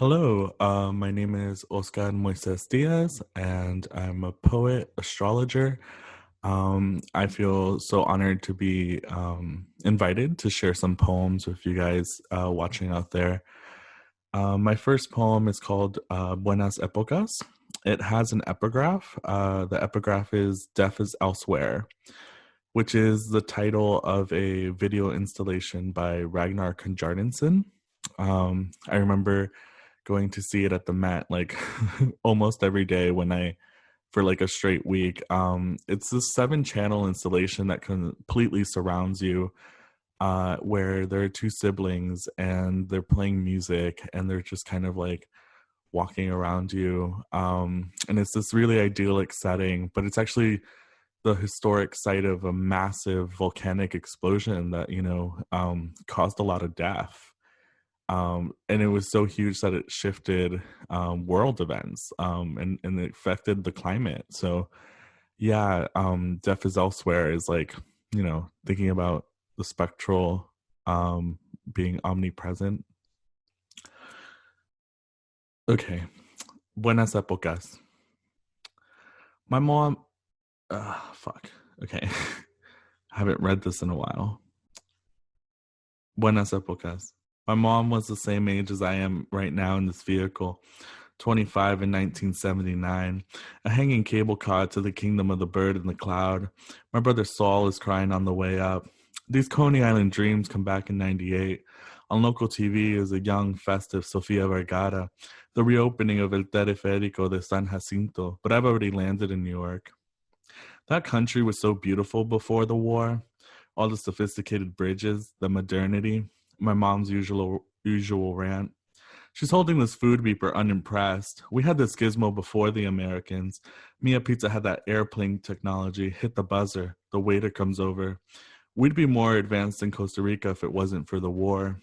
Hello, my name is Óscar Moisés Díaz, and I'm a poet, astrologer. I feel so honored to be invited to share some poems with you guys watching out there. My first poem is called Buenas Épocas. It has an epigraph. The epigraph is Death is Elsewhere, which is the title of a video installation by Ragnar Konjardensen. I remember going to see it at the Met like almost every day for like a straight week. It's this 7 channel installation that completely surrounds you, where there are two siblings and they're playing music and they're just kind of like walking around you. And it's this really idyllic setting, but it's actually the historic site of a massive volcanic explosion that, caused a lot of death. And it was so huge that it shifted world events, and it affected the climate. So yeah, Death is Elsewhere is like, thinking about the spectral being omnipresent. Okay. Buenas épocas. My mom, fuck. Okay. I haven't read this in a while. Buenas épocas. My mom was the same age as I am right now in this vehicle, 25 in 1979, a hanging cable car to the kingdom of the bird and the cloud. My brother Saul is crying on the way up. These Coney Island dreams come back in 98. On local TV is a young, festive Sofia Vergara, the reopening of El Teleférico de San Jacinto, but I've already landed in New York. That country was so beautiful before the war. All the sophisticated bridges, the modernity, my mom's usual rant. She's holding this food beeper unimpressed. We had this gizmo before the Americans. Mia Pizza had that airplane technology. Hit the buzzer. The waiter comes over. We'd be more advanced than Costa Rica if it wasn't for the war.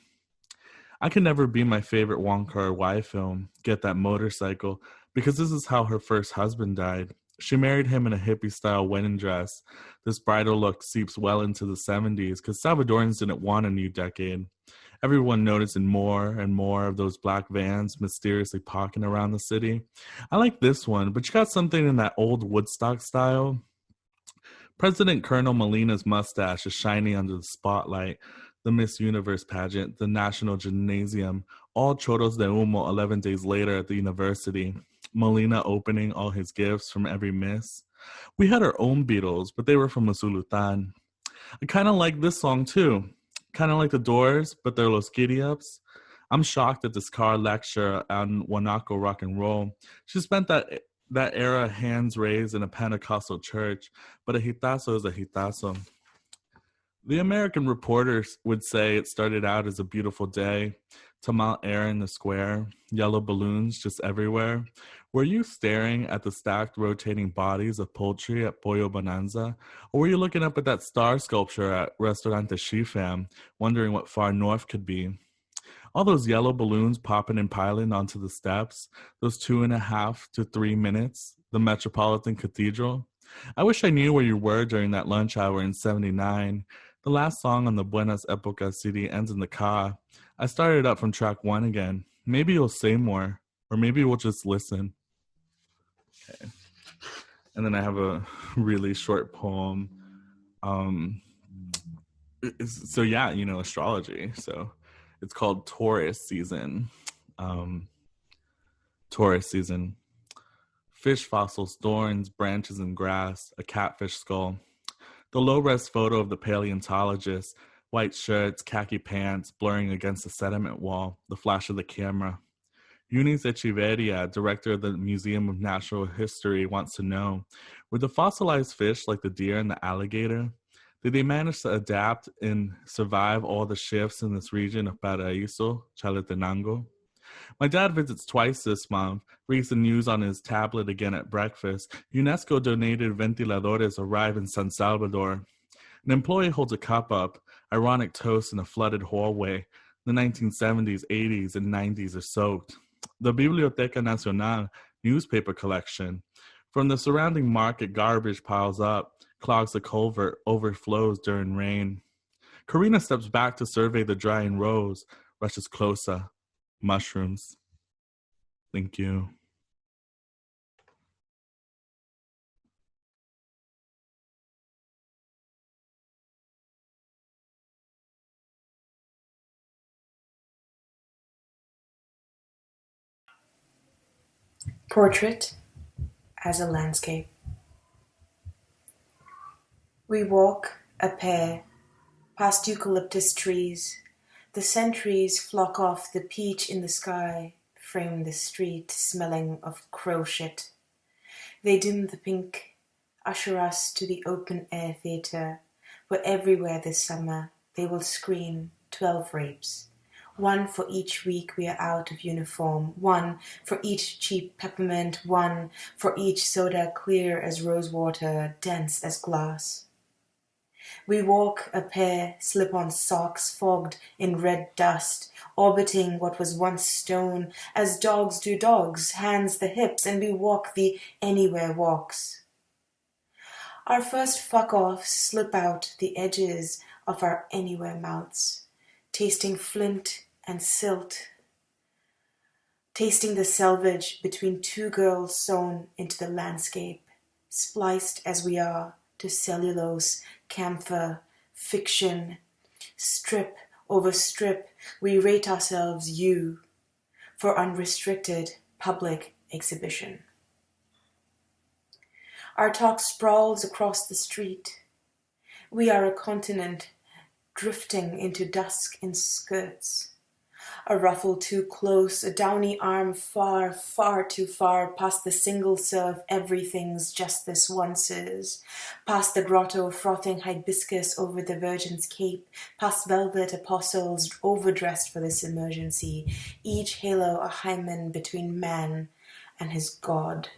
I can never be my favorite Wong Kar-wai film, Get That Motorcycle, because this is how her first husband died. She married him in a hippie-style wedding dress. This bridal look seeps well into the 70s because Salvadorans didn't want a new decade. Everyone noticing more and more of those black vans mysteriously parking around the city. I like this one, but you got something in that old Woodstock style. President Colonel Molina's mustache is shiny under the spotlight. The Miss Universe pageant, the National Gymnasium, all choros de humo 11 days later at the university. Molina opening all his gifts from every miss. We had our own Beatles, but they were from Masulutan. I kind of like this song too. Kind of like the Doors, but they're Los Giddy-Ups. I'm shocked at this car lecture on Wanako rock and roll. She spent that era hands raised in a Pentecostal church, but a hitazo is a hitazo. The American reporters would say it started out as a beautiful day, tamal air in the square, yellow balloons just everywhere. Were you staring at the stacked rotating bodies of poultry at Pollo Bonanza? Or were you looking up at that star sculpture at Restaurante Shifam, wondering what far north could be? All those yellow balloons popping and piling onto the steps, those 2.5 to 3 minutes, the Metropolitan Cathedral. I wish I knew where you were during that lunch hour in 79. The last song on the Buenas Épocas CD ends in the ka. I started up from track 1 again. Maybe you'll say more, or maybe we'll just listen. Okay. And then I have a really short poem. So yeah, astrology. So it's called Taurus season. Taurus season. Fish fossils, thorns, branches, and grass, a catfish skull. The low-res photo of the paleontologist, white shirts, khaki pants, blurring against the sediment wall, the flash of the camera. Eunice Echeverria, director of the Museum of Natural History, wants to know, were the fossilized fish like the deer and the alligator? Did they manage to adapt and survive all the shifts in this region of Paraíso, Chalatenango? My dad visits twice this month, reads the news on his tablet again at breakfast. UNESCO donated ventiladores arrive in San Salvador. An employee holds a cup up, ironic toast in a flooded hallway. The 1970s, 80s, and 90s are soaked. The Biblioteca Nacional newspaper collection. From the surrounding market, garbage piles up, clogs the culvert, overflows during rain. Karina steps back to survey the drying rows, rushes closer. Mushrooms. Thank you. Portrait as a landscape. We walk a pair past eucalyptus trees. The sentries flock off the peach in the sky, frame the street smelling of crow shit. They dim the pink, usher us to the open-air theatre, where everywhere this summer they will screen 12 rapes. One for each week we are out of uniform, one for each cheap peppermint, one for each soda clear as rosewater, dense as glass. We walk a pair slip-on socks fogged in red dust, orbiting what was once stone, as dogs do dogs, hands the hips, and we walk the anywhere walks. Our first fuck-offs slip out the edges of our anywhere mouths, tasting flint and silt, tasting the selvage between two girls sewn into the landscape, spliced as we are to cellulose, camphor, fiction. Strip over strip, we rate ourselves you for unrestricted public exhibition. Our talk sprawls across the street. We are a continent drifting into dusk in skirts. A ruffle too close, a downy arm far, far too far, past the single serve everything's just this once is, past the grotto frothing hibiscus over the Virgin's Cape, past velvet apostles overdressed for this emergency, each halo a hymen between man and his God.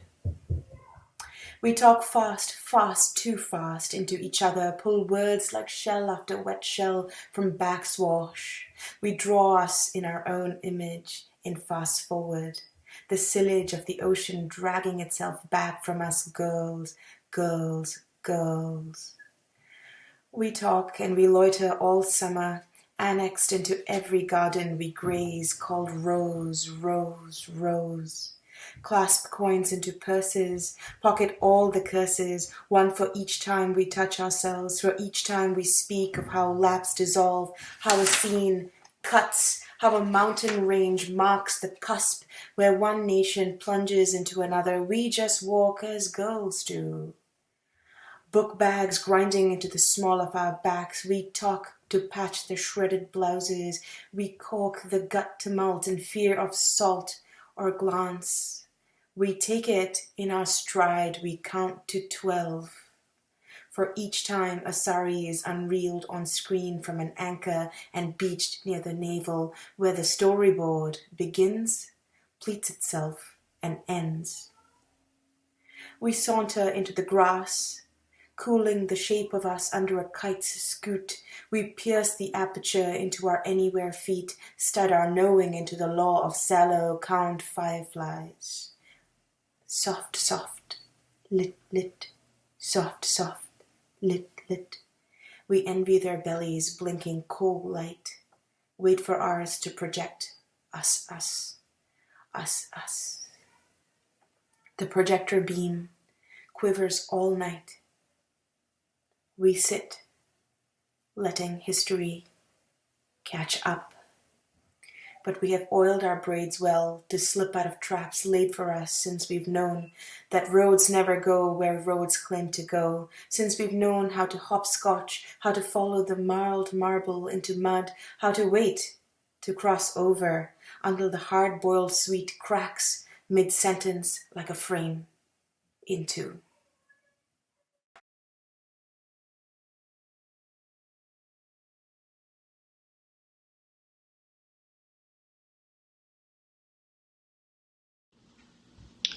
We talk fast, fast, too fast into each other, pull words like shell after wet shell from backswash. We draw us in our own image in fast forward, the sillage of the ocean dragging itself back from us girls, girls, girls. We talk and we loiter all summer, annexed into every garden we graze, called rose, rose, rose. Clasp coins into purses, pocket all the curses, one for each time we touch ourselves, for each time we speak of how laps dissolve, how a scene cuts, how a mountain range marks the cusp where one nation plunges into another. We just walk as girls do. Book bags grinding into the small of our backs, we talk to patch the shredded blouses, we cork the gut tumult in fear of salt or glance. We take it in our stride, we count to 12. For each time a sari is unreeled on screen from an anchor and beached near the navel, where the storyboard begins, pleats itself, and ends. We saunter into the grass, cooling the shape of us under a kite's scoot. We pierce the aperture into our anywhere feet, stud our knowing into the law of sallow, count fireflies. Soft, soft, lit, lit, soft, soft, lit, lit. We envy their bellies blinking coal light, wait for ours to project us, us, us, us. The projector beam quivers all night. We sit, letting history catch up. But we have oiled our braids well to slip out of traps laid for us since we've known that roads never go where roads claim to go, since we've known how to hopscotch, how to follow the marled marble into mud, how to wait to cross over until the hard-boiled sweet cracks mid-sentence like a frame into.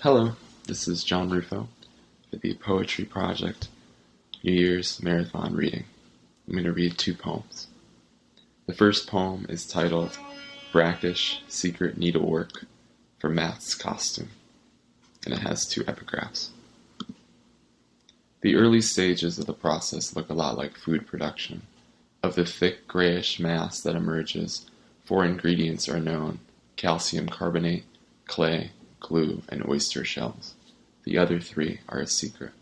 Hello, this is John Rufo for the Poetry Project New Year's Marathon Reading. I'm going to read 2 poems. The first poem is titled Brackish Secret Needlework for Matt's Costume, and it has 2 epigraphs. The early stages of the process look a lot like food production. Of the thick grayish mass that emerges, 4 ingredients are known: calcium carbonate, clay, glue, and oyster shells. The other 3 are a secret.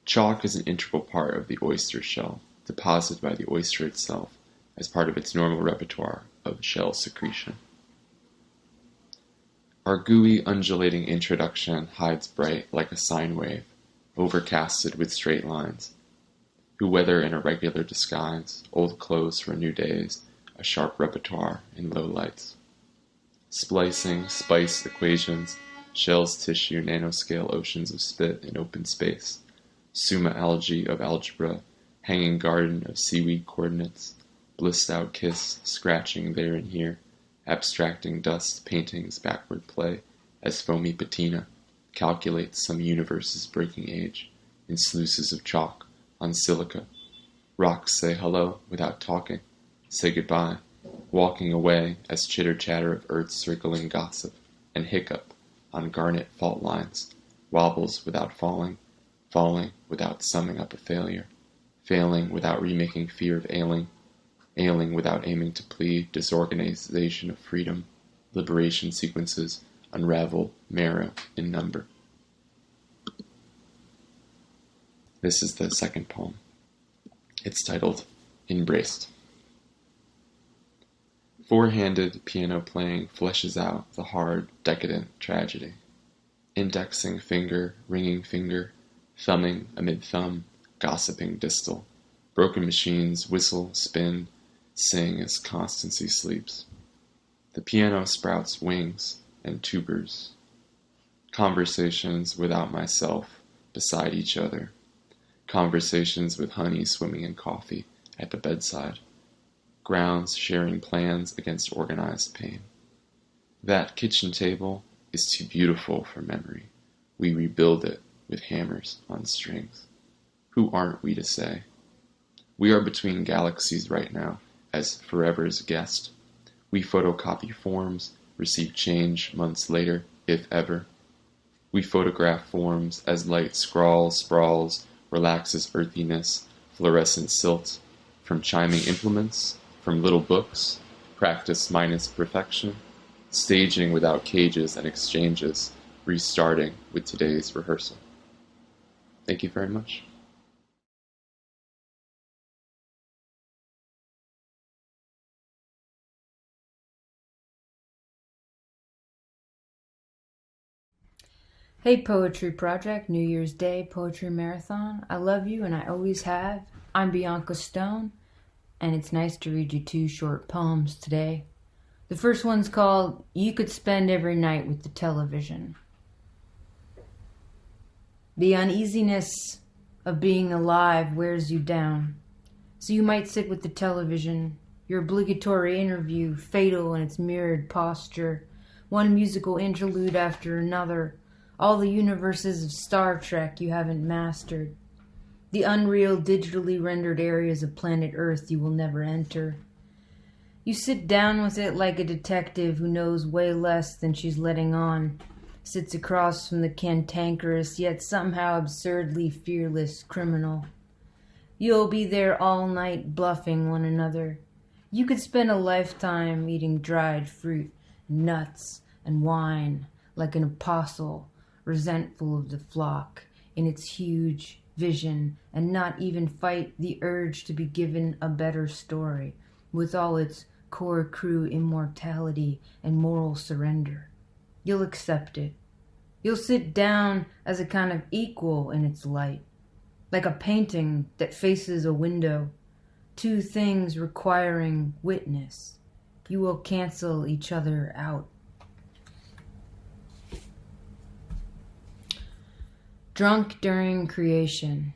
Chalk is an integral part of the oyster shell, deposited by the oyster itself as part of its normal repertoire of shell secretion. Our gooey, undulating introduction hides bright like a sine wave, overcasted with straight lines, who weather in a regular disguise, old clothes for new days, a sharp repertoire in low lights. Splicing, spice equations, shells, tissue, nanoscale oceans of spit in open space, summa algae of algebra, hanging garden of seaweed coordinates, blissed out kiss, scratching there and here, abstracting dust, paintings, backward play, as foamy patina calculates some universe's breaking age, in sluices of chalk, on silica. Rocks say hello without talking, say goodbye, walking away as chitter-chatter of earth's circling gossip, and hiccup on garnet fault lines, wobbles without falling, falling without summing up a failure, failing without remaking fear of ailing, ailing without aiming to plead, disorganization of freedom, liberation sequences, unravel, marrow, in number. This is the second poem. It's titled, Embraced. Four-handed piano playing fleshes out the hard, decadent tragedy. Indexing finger, ringing finger, thumbing amid thumb, gossiping distal. Broken machines whistle, spin, sing as constancy sleeps. The piano sprouts wings and tubers. Conversations without myself, beside each other. Conversations with honey swimming in coffee at the bedside. Grounds sharing plans against organized pain. That kitchen table is too beautiful for memory. We rebuild it with hammers on strings. Who aren't we to say? We are between galaxies right now, as forever's guest. We photocopy forms, receive change months later, if ever. We photograph forms as light sprawls, relaxes earthiness, fluorescent silt, from chiming implements, from little books, practice minus perfection, staging without cages and exchanges, restarting with today's rehearsal. Thank you very much. Hey Poetry Project, New Year's Day Poetry Marathon. I love you and I always have. I'm Bianca Stone, and it's nice to read you 2 short poems today. The first one's called You Could Spend Every Night with the Television. The uneasiness of being alive wears you down, so you might sit with the television, your obligatory interview fatal in its mirrored posture, one musical interlude after another, all the universes of Star Trek you haven't mastered, the unreal digitally rendered areas of planet Earth you will never enter. You sit down with it like a detective who knows way less than she's letting on, sits across from the cantankerous yet somehow absurdly fearless criminal. You'll be there all night bluffing one another. You could spend a lifetime eating dried fruit, nuts, and wine like an apostle, resentful of the flock in its huge vision, and not even fight the urge to be given a better story with all its core crew immortality and moral surrender. You'll accept it. You'll sit down as a kind of equal in its light, like a painting that faces a window, 2 things requiring witness. You will cancel each other out. Drunk during creation.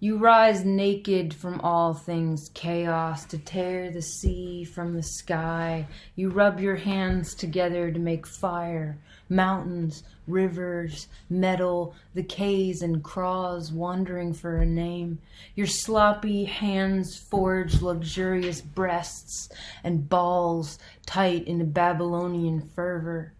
You rise naked from all things chaos to tear the sea from the sky. You rub your hands together to make fire, mountains, rivers, metal, the K's and craws wandering for a name. Your sloppy hands forge luxurious breasts and balls tight in a Babylonian fervor.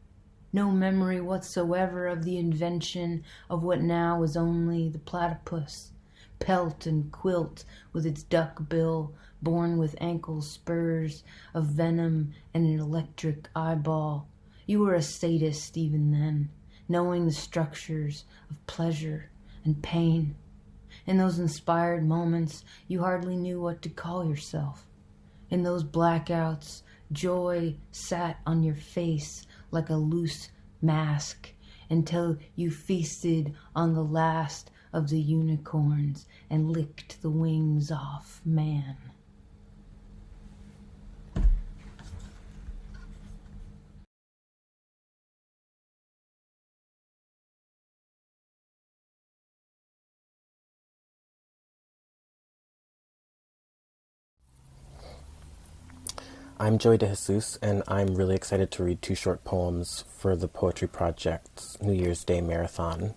No memory whatsoever of the invention of what now is only the platypus, pelt and quilt with its duck bill, born with ankle spurs of venom and an electric eyeball. You were a sadist even then, knowing the structures of pleasure and pain. In those inspired moments, you hardly knew what to call yourself. In those blackouts, joy sat on your face like a loose mask until you feasted on the last of the unicorns and licked the wings off man. I'm Joey DeJesus, and I'm really excited to read 2 short poems for the Poetry Project's New Year's Day Marathon.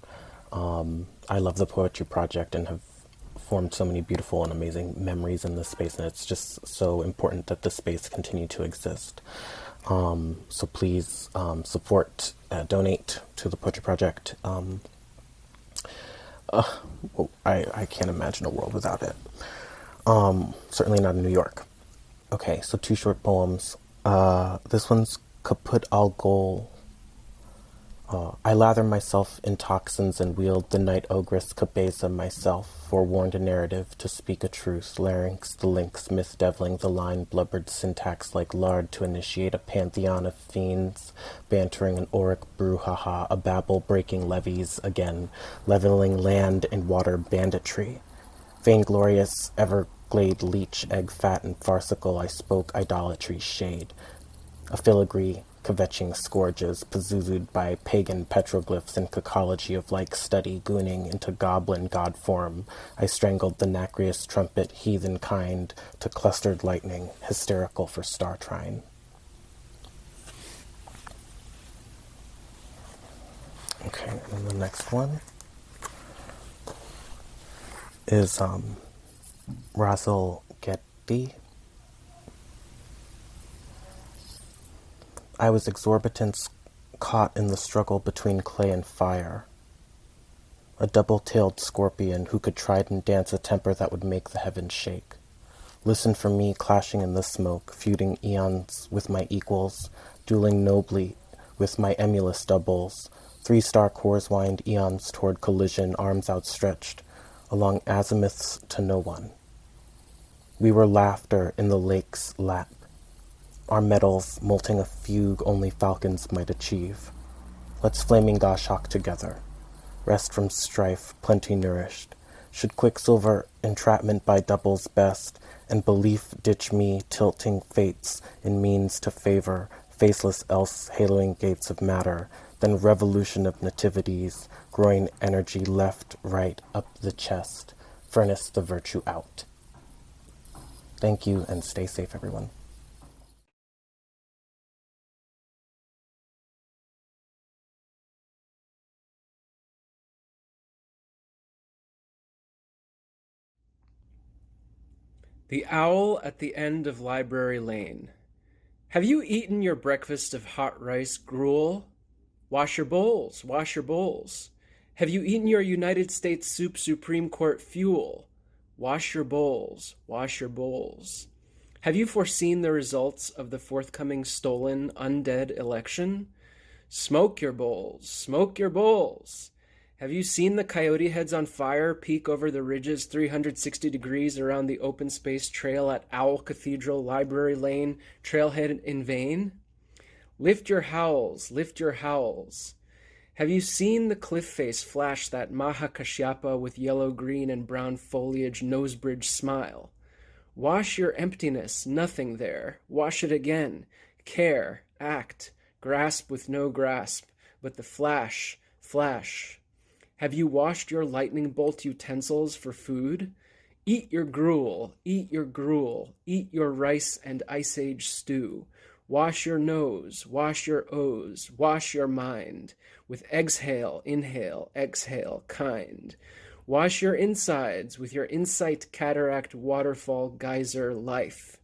I love the Poetry Project and have formed so many beautiful and amazing memories in this space, and it's just so important that this space continue to exist. So please support, donate to the Poetry Project. I can't imagine a world without it. Certainly not in New York. Okay, so 2 short poems. This one's Kaput al Gol. I lather myself in toxins and wield the night ogress Cabeza myself, forewarned a narrative to speak a truth, larynx the lynx, myth-deviling the line, blubbered syntax like lard to initiate a pantheon of fiends, bantering an auric brouhaha, a babble breaking levees again, leveling land and water banditry. Vainglorious, Everglade leech, egg fat and farcical, I spoke idolatry's shade. A filigree, kvetching scourges, pazuzued by pagan petroglyphs and cacology of like study, gooning into goblin god form, I strangled the nacreous trumpet, heathen kind, to clustered lightning, hysterical for star trine. Okay, and the next one is Razzle Getty. I was exorbitance caught in the struggle between clay and fire. A double-tailed scorpion who could trident dance a temper that would make the heavens shake. Listen for me clashing in the smoke, feuding eons with my equals, dueling nobly with my emulous doubles. 3-star cores wind eons toward collision, arms outstretched, along azimuths to no one. We were laughter in the lake's lap, our metals molting a fugue only falcons might achieve. Let's flaming goshawk together, rest from strife, plenty nourished. Should quicksilver entrapment by doubles best, and belief ditch me, tilting fates in means to favor, faceless else haloing gates of matter, then revolution of nativities, growing energy left, right, up the chest, furnace the virtue out. Thank you, and stay safe, everyone. The Owl at the End of Library Lane. Have you eaten your breakfast of hot rice gruel? Wash your bowls, wash your bowls. Have you eaten your United States Soup Supreme Court fuel? Wash your bowls, wash your bowls. Have you foreseen the results of the forthcoming stolen, undead election? Smoke your bowls, smoke your bowls. Have you seen the coyote heads on fire peek over the ridges 360 degrees around the open space trail at Owl Cathedral, Library Lane, trailhead in vain? Lift your howls, lift your howls. Have you seen the cliff face flash that Maha Kashyapa with yellow, green, and brown foliage nosebridge smile? Wash your emptiness, nothing there. Wash it again. Care, act, grasp with no grasp, but the flash, flash. Have you washed your lightning bolt utensils for food? Eat your gruel, eat your gruel, eat your rice and ice age stew. Wash your nose, wash your O's, wash your mind, with exhale, inhale, exhale, kind. Wash your insides with your insight cataract waterfall geyser life.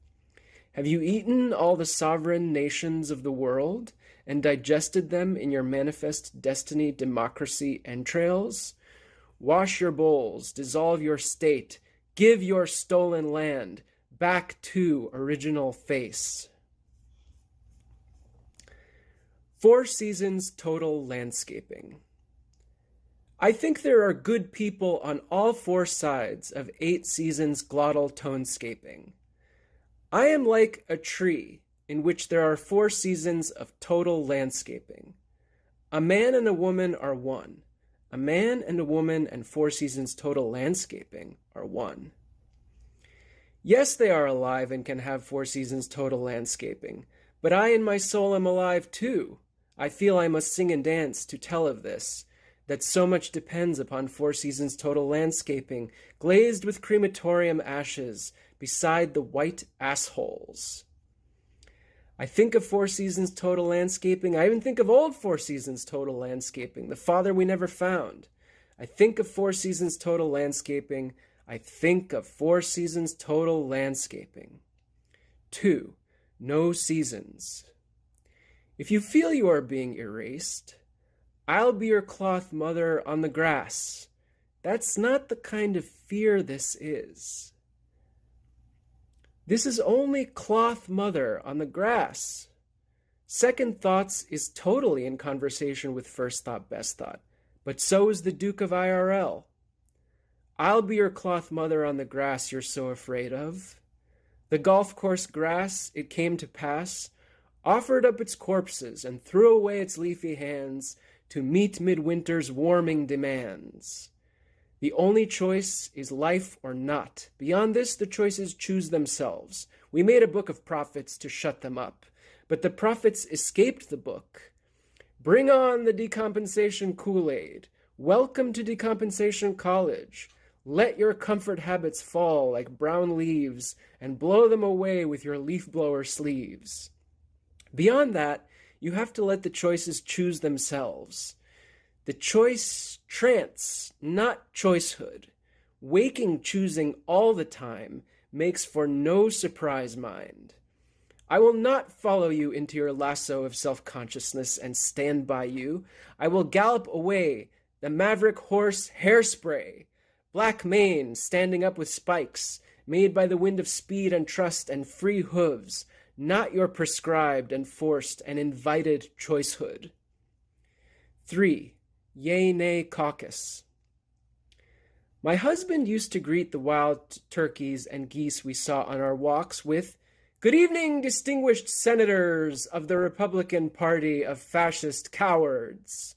Have you eaten all the sovereign nations of the world and digested them in your manifest destiny democracy entrails? Wash your bowls, dissolve your state, give your stolen land back to original face. 4 Seasons Total Landscaping. I think there are good people on all 4 sides of 8 Seasons glottal tonescaping. I am like a tree in which there are 4 seasons of total landscaping. A man and a woman are one. A man and a woman and 4 seasons total landscaping are one. Yes, they are alive and can have 4 seasons total landscaping, but I in my soul am alive too. I feel I must sing and dance to tell of this, that so much depends upon 4 seasons total landscaping, glazed with crematorium ashes, beside the white assholes. I think of 4 seasons total landscaping. I even think of old 4 seasons total landscaping, the father we never found. I think of 4 seasons total landscaping. I think of 4 seasons total landscaping. 2. No seasons. If you feel you are being erased, I'll be your cloth mother on the grass. That's not the kind of fear this is. This is only cloth mother on the grass. Second thoughts is totally in conversation with first thought, best thought, but so is the Duke of IRL. I'll be your cloth mother on the grass you're so afraid of. The golf course grass, it came to pass, offered up its corpses and threw away its leafy hands to meet midwinter's warming demands. The only choice is life or not. Beyond this, the choices choose themselves. We made a book of prophets to shut them up, but the prophets escaped the book. Bring on the decompensation Kool-Aid. Welcome to decompensation college. Let your comfort habits fall like brown leaves and blow them away with your leaf blower sleeves. Beyond that, you have to let the choices choose themselves. The choice trance, not choicehood. Waking choosing all the time makes for no surprise mind. I will not follow you into your lasso of self-consciousness and stand by you. I will gallop away, the maverick horse hairspray, black mane standing up with spikes, made by the wind of speed and trust and free hooves, not your prescribed and forced and invited choicehood. 3. Yea-nay caucus. My husband used to greet the wild turkeys and geese we saw on our walks with, "Good evening, distinguished senators of the Republican Party of fascist cowards."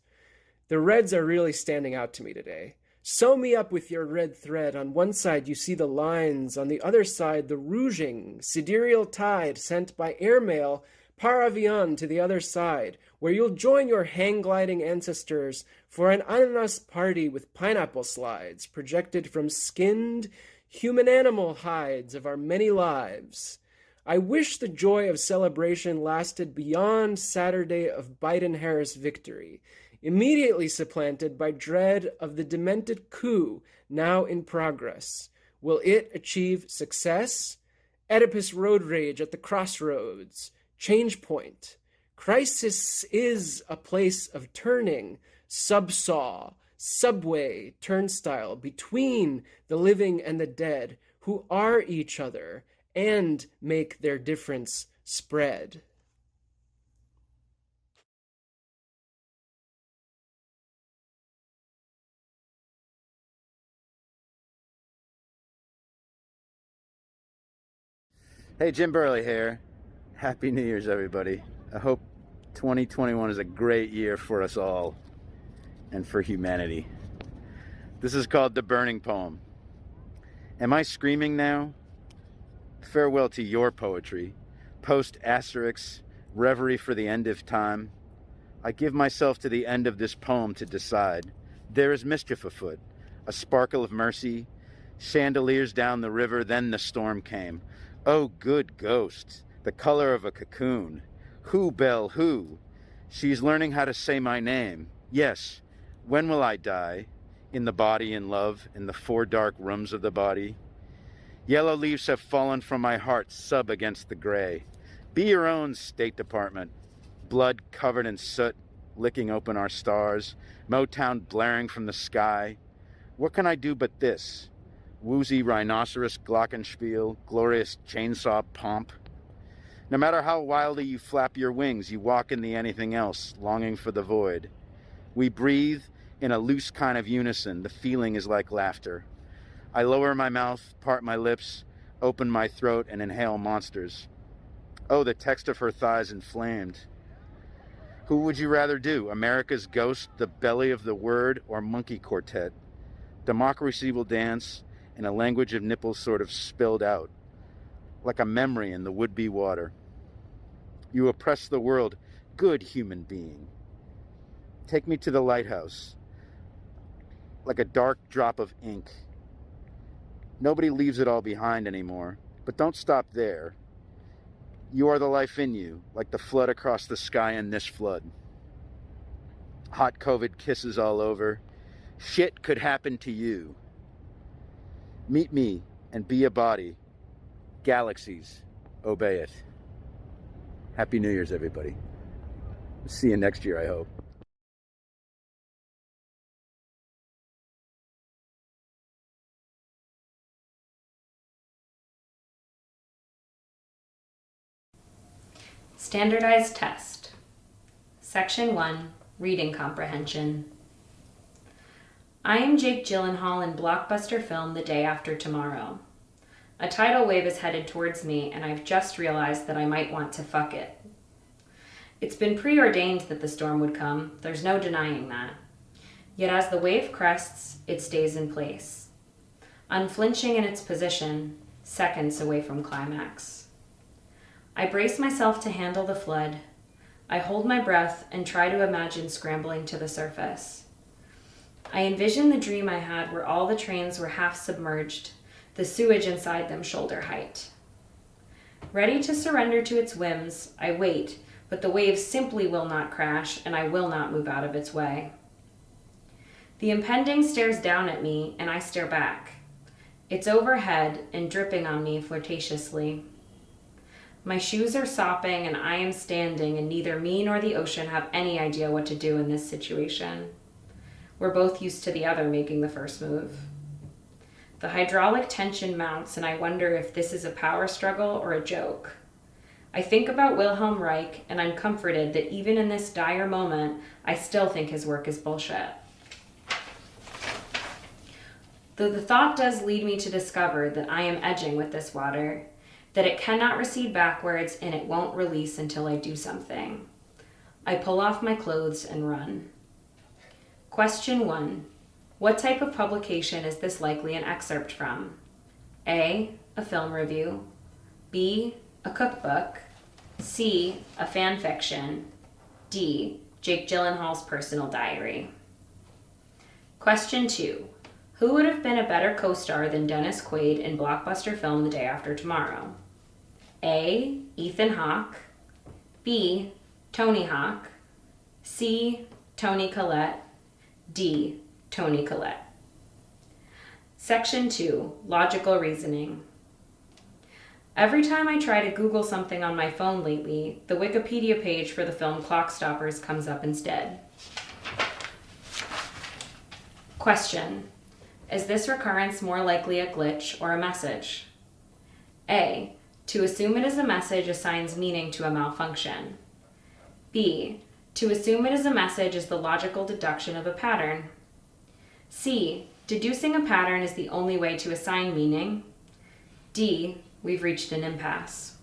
The Reds are really standing out to me today. Sew me up with your red thread. On one side you see the lines, on the other side the rouging, sidereal tide sent by airmail par avion to the other side, where you'll join your hang-gliding ancestors for an ananas party with pineapple slides projected from skinned human-animal hides of our many lives. I wish the joy of celebration lasted beyond Saturday of Biden-Harris victory, immediately supplanted by dread of the demented coup now in progress. Will it achieve success? Oedipus road rage at the crossroads. Change point. Crisis is a place of turning, subsaw, subway, turnstile between the living and the dead who are each other and make their difference spread. Hey, Jim Behrle here. Happy New Year's, everybody. I hope 2021 is a great year for us all and for humanity. This is called The Burning Poem. Am I screaming now? Farewell to your poetry. Post-asterisk, reverie for the end of time. I give myself to the end of this poem to decide. There is mischief afoot, a sparkle of mercy, chandeliers down the river, then the storm came. Oh, good ghost, the color of a cocoon. Who, Belle, who? She's learning how to say my name. Yes, when will I die? In the body, in love, in the 4 dark rooms of the body. Yellow leaves have fallen from my heart, sub against the gray. Be your own State Department. Blood covered in soot, licking open our stars. Motown blaring from the sky. What can I do but this? Woozy rhinoceros glockenspiel, glorious chainsaw pomp. No matter how wildly you flap your wings, you walk in the anything else, longing for the void. We breathe in a loose kind of unison. The feeling is like laughter. I lower my mouth, part my lips, open my throat, and inhale monsters. Oh, the text of her thighs inflamed. Who would you rather do? America's Ghost, The Belly of the Word, or Monkey Quartet? Democracy will dance in a language of nipples sort of spilled out, like a memory in the would-be water. You oppress the world, good human being. Take me to the lighthouse, like a dark drop of ink. Nobody leaves it all behind anymore, but don't stop there. You are the life in you, like the flood across the sky in this flood. Hot COVID kisses all over. Shit could happen to you. Meet me and be a body. Galaxies, obey it. Happy New Year's, everybody. See you next year, I hope. Standardized Test. Section 1, Reading Comprehension. I am Jake Gyllenhaal in blockbuster film The Day After Tomorrow. A tidal wave is headed towards me, and I've just realized that I might want to fuck it. It's been preordained that the storm would come, there's no denying that. Yet as the wave crests, it stays in place. Unflinching in its position, seconds away from climax. I brace myself to handle the flood. I hold my breath and try to imagine scrambling to the surface. I envision the dream I had where all the trains were half submerged, the sewage inside them shoulder height. Ready to surrender to its whims, I wait, but the wave simply will not crash, and I will not move out of its way. The impending stares down at me, and I stare back. It's overhead and dripping on me flirtatiously. My shoes are sopping, and I am standing, and neither me nor the ocean have any idea what to do in this situation. We're both used to the other making the first move. The hydraulic tension mounts, and I wonder if this is a power struggle or a joke. I think about Wilhelm Reich, and I'm comforted that even in this dire moment, I still think his work is bullshit. Though the thought does lead me to discover that I am edging with this water, that it cannot recede backwards and it won't release until I do something. I pull off my clothes and run. Question 1. What type of publication is this likely an excerpt from? A, a film review. B, a cookbook. C, a fan fiction. D, Jake Gyllenhaal's personal diary. Question 2. Who would have been a better co-star than Dennis Quaid in blockbuster film The Day After Tomorrow? A, Ethan Hawke. B, Tony Hawk. C, Toni Collette. D, Toni Collette. Section 2, Logical Reasoning. Every time I try to Google something on my phone lately, the Wikipedia page for the film Clockstoppers comes up instead. Question. Is this recurrence more likely a glitch or a message? A. To assume it is a message assigns meaning to a malfunction. B. To assume it is a message is the logical deduction of a pattern. C. Deducing a pattern is the only way to assign meaning. D. We've reached an impasse.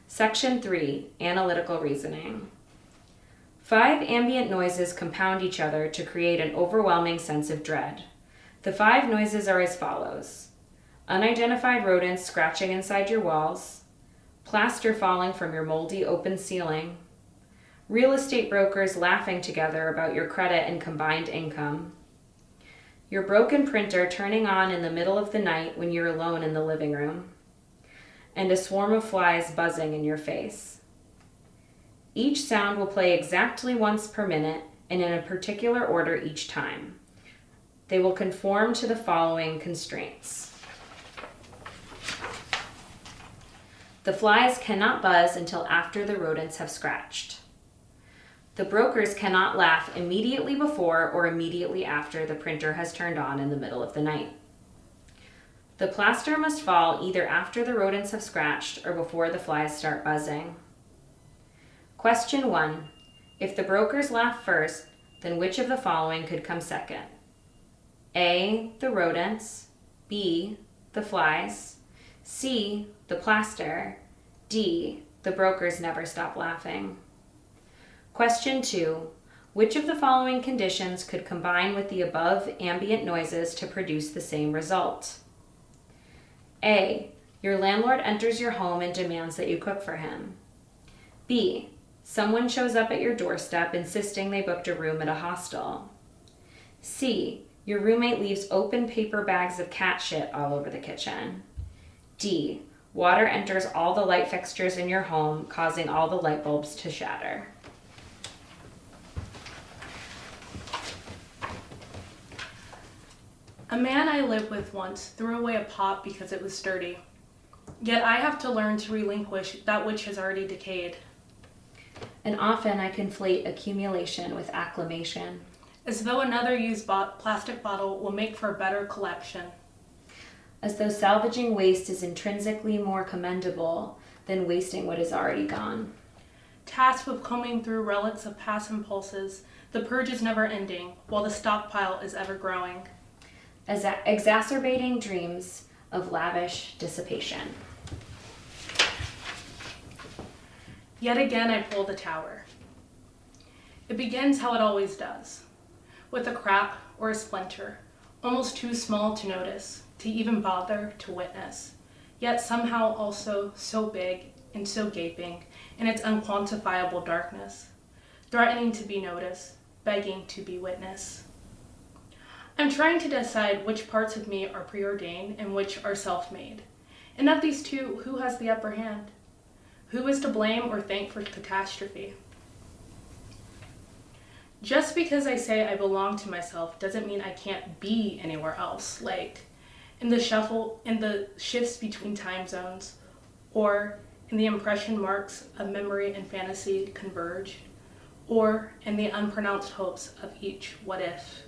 Section 3. Analytical Reasoning. 5 ambient noises compound each other to create an overwhelming sense of dread. The 5 noises are as follows. Unidentified rodents scratching inside your walls, plaster falling from your moldy open ceiling, real estate brokers laughing together about your credit and combined income, your broken printer turning on in the middle of the night when you're alone in the living room, and a swarm of flies buzzing in your face. Each sound will play exactly once per minute and in a particular order each time. They will conform to the following constraints. The flies cannot buzz until after the rodents have scratched. The brokers cannot laugh immediately before or immediately after the printer has turned on in the middle of the night. The plaster must fall either after the rodents have scratched or before the flies start buzzing. Question 1. If the brokers laugh first, then which of the following could come second? A. The rodents. B. The flies. C. The plaster. D. The brokers never stop laughing. Question 2. Which of the following conditions could combine with the above ambient noises to produce the same result? A. Your landlord enters your home and demands that you cook for him. B. Someone shows up at your doorstep insisting they booked a room at a hostel. C. Your roommate leaves open paper bags of cat shit all over the kitchen. D. Water enters all the light fixtures in your home, causing all the light bulbs to shatter. A man I lived with once threw away a pot because it was sturdy. Yet I have to learn to relinquish that which has already decayed. And often I conflate accumulation with acclimation. As though another used plastic bottle will make for a better collection. As though salvaging waste is intrinsically more commendable than wasting what is already gone. Tasked with combing through relics of past impulses, the purge is never ending, while the stockpile is ever growing. As exacerbating dreams of lavish dissipation. Yet again I pull the tower. It begins how it always does, with a crack or a splinter, almost too small to notice, to even bother to witness, yet somehow also so big and so gaping in its unquantifiable darkness, threatening to be noticed, begging to be witnessed. I'm trying to decide which parts of me are preordained and which are self-made. And of these two, who has the upper hand? Who is to blame or thank for catastrophe? Just because I say I belong to myself doesn't mean I can't be anywhere else, like in the shifts between time zones, or in the impression marks of memory and fantasy converge, or in the unpronounced hopes of each what if.